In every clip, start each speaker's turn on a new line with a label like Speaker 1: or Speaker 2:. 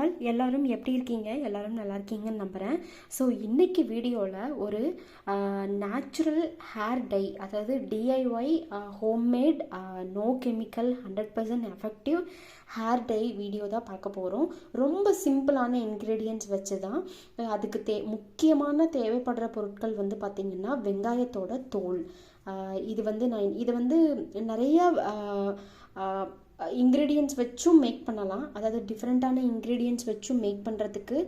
Speaker 1: All எல்லாரும் எப்படி இருக்கீங்க? எல்லாரும் நல்லா இருக்கீங்கன்னு நம்புகிறேன். ஸோ இன்றைக்கி வீடியோவில் ஒரு நேச்சுரல் ஹேர் டை, அதாவது DIY homemade no chemical 100% effective hair dye video தான் பார்க்க போகிறோம். ரொம்ப சிம்பிளான இன்க்ரீடியன்ட்ஸ் வச்சு தான். அதுக்கு முக்கியமான தேவைப்படுற பொருட்கள் வந்து பார்த்திங்கன்னா வெங்காயத்தோட தோல். இது வந்து நிறையா இன்க்ரீடியன்ட்ஸ் வச்சும் மேக் பண்ணலாம். அதாவது டிஃப்ரெண்ட்டான இன்க்ரீடியன்ட்ஸ் வச்சும் மேக் பண்ணுறதுக்கு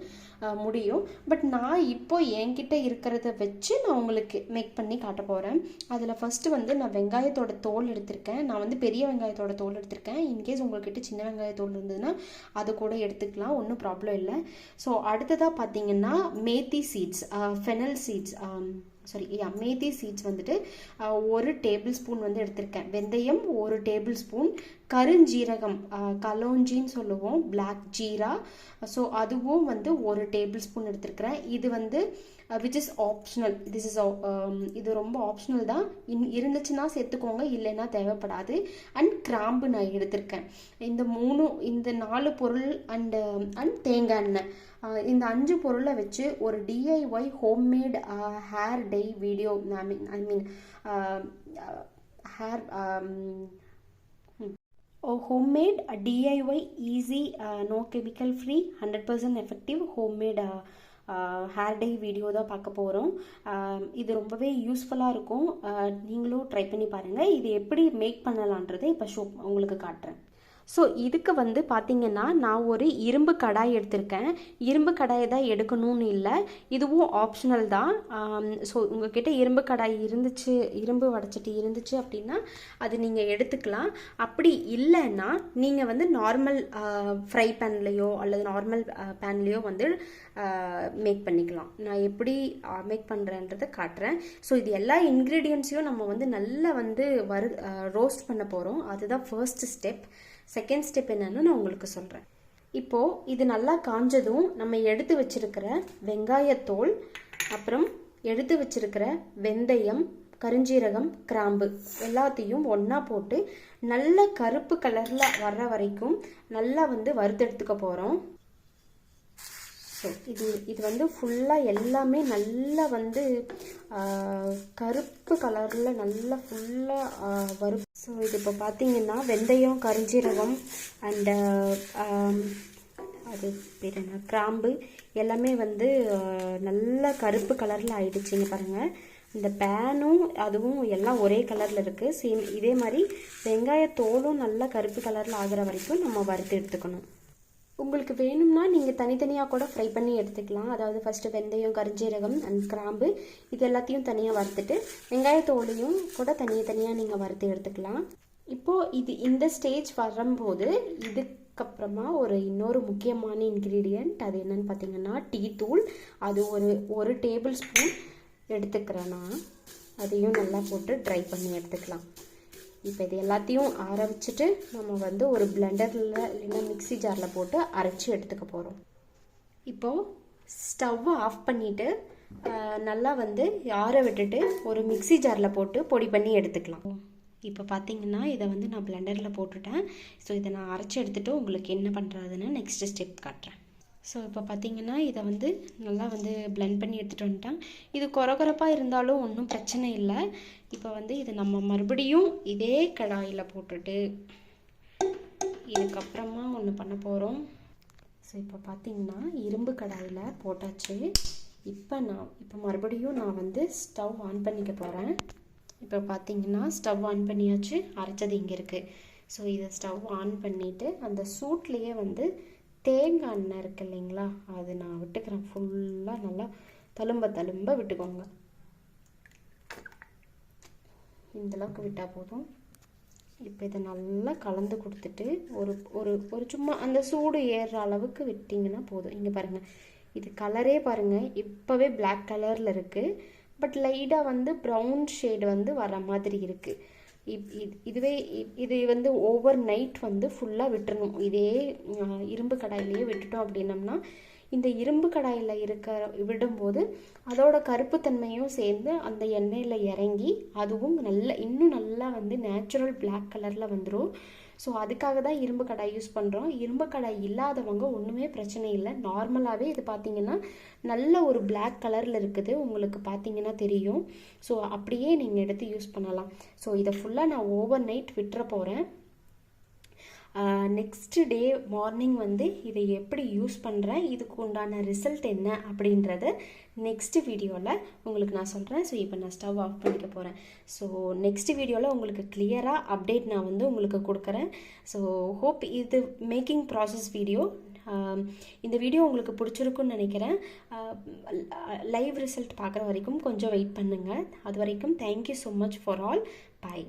Speaker 1: முடியும். பட் நான் இப்போ என்கிட்ட இருக்கிறத வச்சு நான் உங்களுக்கு மேக் பண்ணி காட்ட போகிறேன். அதில் ஃபஸ்ட்டு வந்து நான் வெங்காயத்தோட தோல் எடுத்திருக்கேன். நான் வந்து பெரிய வெங்காயத்தோட தோல் எடுத்திருக்கேன். இன்கேஸ் உங்கள்கிட்ட சின்ன வெங்காயத்தோல் இருந்ததுன்னா அது கூட எடுத்துக்கலாம், ஒன்றும் ப்ராப்ளம் இல்லை. ஸோ அடுத்ததாக பார்த்தீங்கன்னா methi seeds, fennel seeds, methi seeds வந்துட்டு 1 டேபிள் ஸ்பூன் வந்து எடுத்திருக்கேன். வெந்தயம் 1 டேபிள் ஸ்பூன், கருஞ்சீரகம் கலோஞ்சின்னு சொல்லுவோம், பிளாக் ஜீரா, ஸோ அதுவும் வந்து 1 டேபிள் ஸ்பூன் எடுத்திருக்கிறேன். இது வந்து விச் இஸ் ஆப்ஷனல். இது ரொம்ப ஆப்ஷனல் தான். இருந்துச்சுன்னா சேர்த்துக்கோங்க, இல்லைன்னா தேவைப்படாது. அண்ட் கிராம்பு நான் எடுத்திருக்கேன். இந்த 4 பொருள் அண்ட் தேங்காய் எண்ணெய், இந்த 5 பொருளை வச்சு ஒரு DIY homemade hair dye video, hair homemade DIY easy no chemical free 100% effective homemade hair dye video தான் பார்க்க போகிறோம். இது ரொம்பவே யூஸ்ஃபுல்லாக இருக்கும். நீங்களும் ட்ரை பண்ணி பாருங்கள். இது எப்படி மேக் பண்ணலான்றதை இப்போ உங்களுக்கு காட்டுறேன். ஸோ இதுக்கு வந்து பார்த்திங்கன்னா நான் ஒரு இரும்பு கடாய் எடுத்திருக்கேன். இரும்பு கடாயை தான் எடுக்கணும்னு இல்லை, இதுவும் ஆப்ஷனல் தான். ஸோ உங்கள்கிட்ட இரும்பு கடாய் இருந்துச்சு, இரும்பு வடைச்சட்டி இருந்துச்சு அப்படின்னா அது நீங்கள் எடுத்துக்கலாம். அப்படி இல்லைன்னா நீங்கள் வந்து நார்மல் ஃப்ரை பேன்லேயோ அல்லது நார்மல் பேன்லேயோ வந்து மேக் பண்ணிக்கலாம். நான் எப்படி மேக் பண்ணுறேன்றதை காட்டுறேன். ஸோ இது எல்லா இன்க்ரீடியன்ட்ஸையும் நம்ம வந்து நல்லா வந்து ரோஸ்ட் பண்ண போகிறோம். அதுதான் ஃபர்ஸ்ட் ஸ்டெப். செகண்ட் ஸ்டெப் என்னன்னு நான் உங்களுக்கு சொல்கிறேன். இப்போது இது நல்லா காஞ்சதும் நம்ம எடுத்து வச்சிருக்கிற வெங்காயத்தோல், அப்புறம் எடுத்து வச்சிருக்கிற வெந்தயம், கருஞ்சீரகம், கிராம்பு எல்லாத்தையும் ஒன்றா போட்டு நல்ல கருப்பு கலரில் வர்ற வரைக்கும் நல்லா வந்து வறுத்தெடுத்துக்க போகிறோம். ஸோ இது வந்து ஃபுல்லாக எல்லாமே நல்லா வந்து கருப்பு கலரில் நல்லா ஃபுல்லாக வரும். ஸோ இது இப்போ பார்த்தீங்கன்னா வெந்தயம், கருஞ்சீரகம் அண்டு அது பேர் என்ன, கிராம்பு எல்லாமே வந்து நல்ல கருப்பு கலரில் ஆயிடுச்சுங்க பாருங்கள். இந்த பேனும் அதுவும் எல்லாம் ஒரே கலரில் இருக்குது. சேம் இதே மாதிரி வெங்காயத்தோலும் நல்லா கருப்பு கலரில் ஆகிற வரைக்கும் நம்ம வறுத்து எடுத்துக்கணும். உங்களுக்கு வேணும்னா நீங்கள் தனித்தனியாக கூட ஃப்ரை பண்ணி எடுத்துக்கலாம். அதாவது ஃபஸ்ட்டு வெந்தயம், கருஞ்சீரகம் அண்ட் கிராம்பு இது எல்லாத்தையும் தனியாக வறுத்துட்டு வெங்காயத்தோலையும் கூட தனியாக நீங்கள் வறுத்து எடுத்துக்கலாம். இப்போது இந்த ஸ்டேஜ் வரும்போது இதுக்கப்புறமா இன்னொரு முக்கியமான இன்க்ரீடியண்ட், அது என்னன்னு பார்த்தீங்கன்னா டீ தூள். அது ஒரு டேபிள் ஸ்பூன் எடுத்துக்கிறேன் நான். அதையும் நல்லா போட்டு ட்ரை பண்ணி எடுத்துக்கலாம். இப்போ இது எல்லாத்தையும் ஆற வச்சுட்டு நம்ம வந்து ஒரு பிளெண்டரில் இல்லைன்னா மிக்சி ஜாரில் போட்டு அரைச்சி எடுத்துக்க போகிறோம். இப்போது ஸ்டவ்வை ஆஃப் பண்ணிவிட்டு நல்லா வந்து ஆற விட்டுட்டு ஒரு மிக்சி ஜாரில் போட்டு பொடி பண்ணி எடுத்துக்கலாம். இப்போ பார்த்தீங்கன்னா இதை வந்து நான் பிளெண்டரில் போட்டுட்டேன். ஸோ இதை நான் அரைச்சி எடுத்துகிட்டு உங்களுக்கு என்ன பண்ணுறதுன்னு நெக்ஸ்ட் ஸ்டெப் காட்டுறேன். ஸோ இப்போ பார்த்தீங்கன்னா இதை வந்து நல்லா வந்து பிளெண்ட் பண்ணி எடுத்துகிட்டு வந்துட்டேன். இது கொரகொரப்பாக இருந்தாலும் ஒன்றும் பிரச்சனை இல்லை. இப்போ வந்து இதை நம்ம மறுபடியும் இதே கடாயில் போட்டுட்டு இதுக்கப்புறமா ஒன்று பண்ண போகிறோம். ஸோ இப்போ பார்த்தீங்கன்னா இரும்பு கடாயில் போட்டாச்சு. இப்போ மறுபடியும் நான் வந்து ஸ்டவ் ஆன் பண்ணிக்க போகிறேன். இப்போ பார்த்தீங்கன்னா ஸ்டவ் ஆன் பண்ணியாச்சு. அரைச்சது இங்கே இருக்குது. ஸோ இதை ஸ்டவ் ஆன் பண்ணிவிட்டு அந்த சூட்லேயே வந்து தேங்காய் எண்ணெய் இருக்குது இல்லைங்களா, அது நான் விட்டுக்கிறேன். ஃபுல்லாக நல்லா தழும்ப விட்டுக்கோங்க. இந்தளவுக்கு விட்டால் போதும். இப்போ இதை நல்லா கலந்து கொடுத்துட்டு ஒரு சும்மா அந்த சூடு ஏறுற அளவுக்கு விட்டிங்கன்னா போதும். இங்கே பாருங்கள், இது கலரே பாருங்கள் இப்போவே பிளாக் கலரில் இருக்குது. பட் லைட்டாக வந்து ப்ரௌன் ஷேடு வந்து வர மாதிரி இருக்குது. இது வந்து ஓவர் நைட் வந்து ஃபுல்லாக விட்டுறணும். இதே இரும்பு கடாயிலேயே விட்டுட்டோம் அப்படின்னம்னா இந்த இரும்பு கடாயில் விடும்போது அதோட கருப்புத்தன்மையும் சேர்ந்து அந்த எண்ணெயில் இறங்கி அதுவும் இன்னும் நல்லா வந்து நேச்சுரல் பிளாக் கலரில் வந்துடும். ஸோ அதுக்காக தான் இரும்பு கடாய் யூஸ் பண்ணுறோம். இரும்பு கடாய் இல்லாதவங்க ஒன்றுமே பிரச்சனை இல்லை. நார்மலாகவே இது பார்த்தீங்கன்னா நல்ல ஒரு பிளாக் கலரில் இருக்குது, உங்களுக்கு பார்த்தீங்கன்னா தெரியும். ஸோ அப்படியே நீங்கள் எடுத்து யூஸ் பண்ணலாம். ஸோ இதை ஃபுல்லாக நான் ஓவர் நைட் விட்டுற போகிறேன். நெக்ஸ்ட் டே மார்னிங் வந்து இதை எப்படி யூஸ் பண்ணுறேன், இதுக்கு உண்டான ரிசல்ட் என்ன அப்படின்றத நெக்ஸ்ட் வீடியோவில் உங்களுக்கு நான் சொல்கிறேன். ஸோ இப்போ நான் ஸ்டவ் ஆஃப் பண்ணிக்க போகிறேன். ஸோ நெக்ஸ்ட் வீடியோவில் உங்களுக்கு கிளியராக அப்டேட் நான் வந்து உங்களுக்கு கொடுக்குறேன். ஸோ ஹோப் இது மேக்கிங் ப்ராசஸ் வீடியோ. இந்த வீடியோ உங்களுக்கு பிடிச்சிருக்குன்னு நினைக்கிறேன். லைவ் ரிசல்ட் பார்க்குற வரைக்கும் கொஞ்சம் வெயிட் பண்ணுங்கள். அது வரைக்கும் thank you so much for all. By.